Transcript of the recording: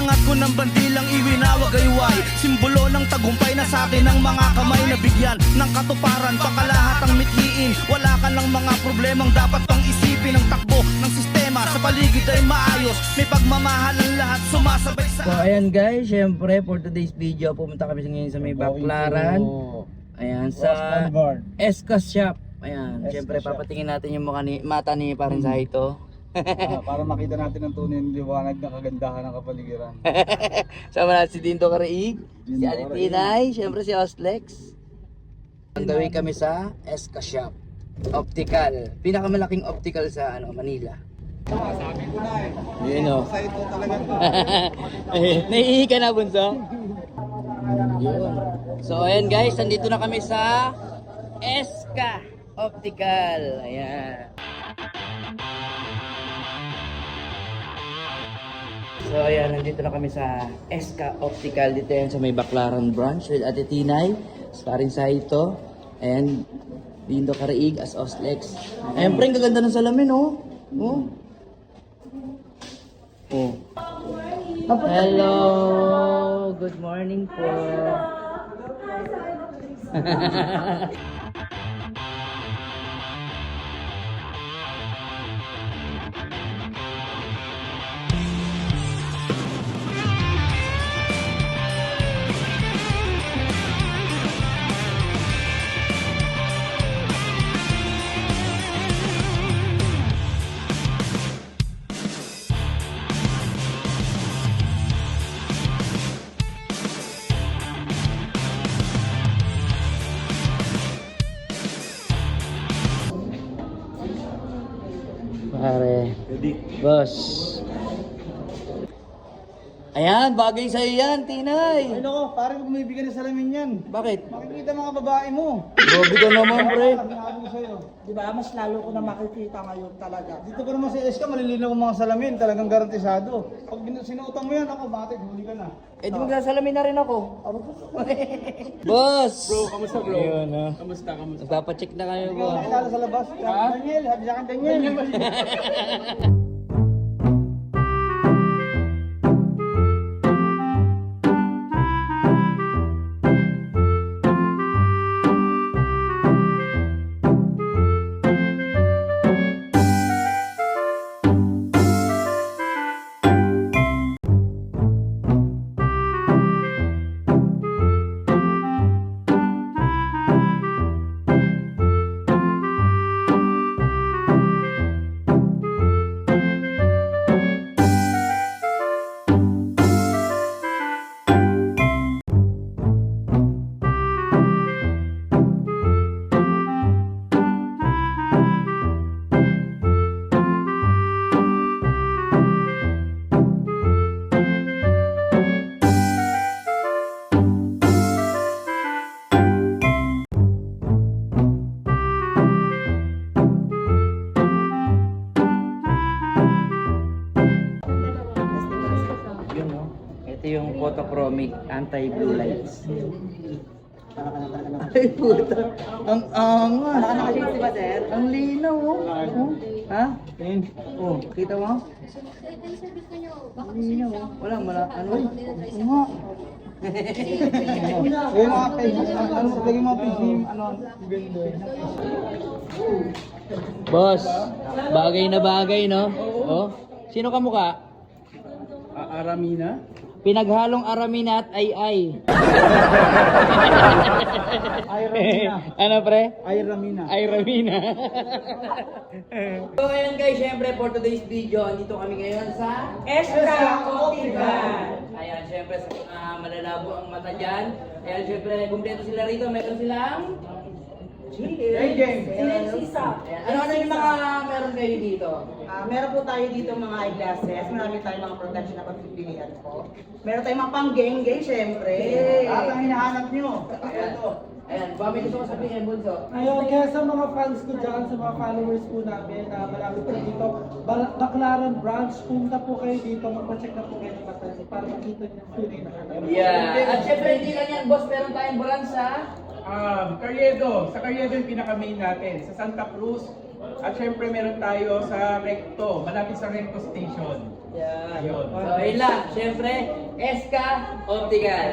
Inaangat ko ng bandilang iwinawag ayway, simbolo ng tagumpay na sa akin ng mga kamay. Nabigyan ng katuparan, pakalahatang mithiin. Wala ka lang mga problemang dapat pang isipin. Ang takbo ng sistema sa paligid ay maayos, may pagmamahal ang lahat sumasabay sa... So ayan guys, syempre for today's video pumunta kami ngayon sa may Baclaran. Ayan sa Esca Shop. Ayan, syempre papatingin natin yung mata ni Parin Sahito. Para makita natin ang tunay ng liwanag na kagandahan ng kapaligiran. Sama natin si Dinto Karaig, si Alitinay, syempre si Oslex. On the way kami sa Esca Shop Optical, pinakamalaking optical sa Manila. Sabi ko na Yun o. Sa ito talaga to. Naiihi ka na, Bunso? Yun. So ayan guys, nandito na kami sa Esca Optical. Ayan. So ayan, nandito na kami sa Esca Optical. Dito yan sa may Baclaran branch with Ate Tinay, Parin Sahito, and Dinto Karaig as Oslex. Ayan pre, ang gaganda ng salamin oh. Oh. Oh. Hello, good morning po. Pare, boss. Ayan, bagay sa'yo yan, Tinay. Ay nako, parang bumibigyan ng salamin yan. Bakit? Makikita mga babae mo. Grabe ka naman, pre. Sinabi ko sa'yo. Di ba? Mas lalo ko na makikita ngayon talaga. Dito ko naman sa SK, malilinaw ang mga salamin. Talagang garantisado. Pag sinuotang mo yan, ako, bakit? Huli ka na. Eh, di magsasalamin na rin ako. Boss! Bro, kamusta bro? Ayun, ah. Kamusta? Nagpapacheck na kayo, Ikaw boss. nakilala sa labas. Daniel, sabi sa akin Daniel. Yun, no? Ito yung photochromic anti-blue lights. Ay, puta. Ang angas. Ang linaw, oh. Oh. Ha? Oh, kita mo? Ang linaw, oh. Wala. Ano? Nga. Yung mga page, ano sa laging mga page ni, ano, vendor. Boss, bagay na bagay, no? Oh. Sino ka mukha? Aramina? Pinaghalong Aramina at ay. Iramina. Ano pre? Iramina. Iramina. So ayan guys, syempre for today's video, andito kami ngayon sa Esca Optical. Ayan, syempre malalabo ang mata dyan. Ayan, syempre kumpleto sila rito. Meron silang Hey, James. Sisa. ano yung mga meron kayo dito? Meron po tayo dito mga eyeglasses. Marami tayong mga production na pagpipilian po. Meron tayong mga pang-geng-geng, syempre. At ang hinahanap nyo. Ayan. Ayan, ba may gusto ko sabihin, Bunso? Ayun, kaya sa mga fans ko dyan, sa mga followers po namin na malapit po dito, Baclaran branch, punta po kayo dito, magpa-check na po kayo ng mata para makita niyo yung tunay na camera. Yeah. At syempre hindi lang yan, boss, meron tayong brand sa Carriedo. Sa Carriedo yung pinaka-main natin. Sa Santa Cruz. At syempre meron tayo sa Recto. Malapit sa Recto Station. Yan. Ayun. So, yun lang. Siyempre, SK Optical.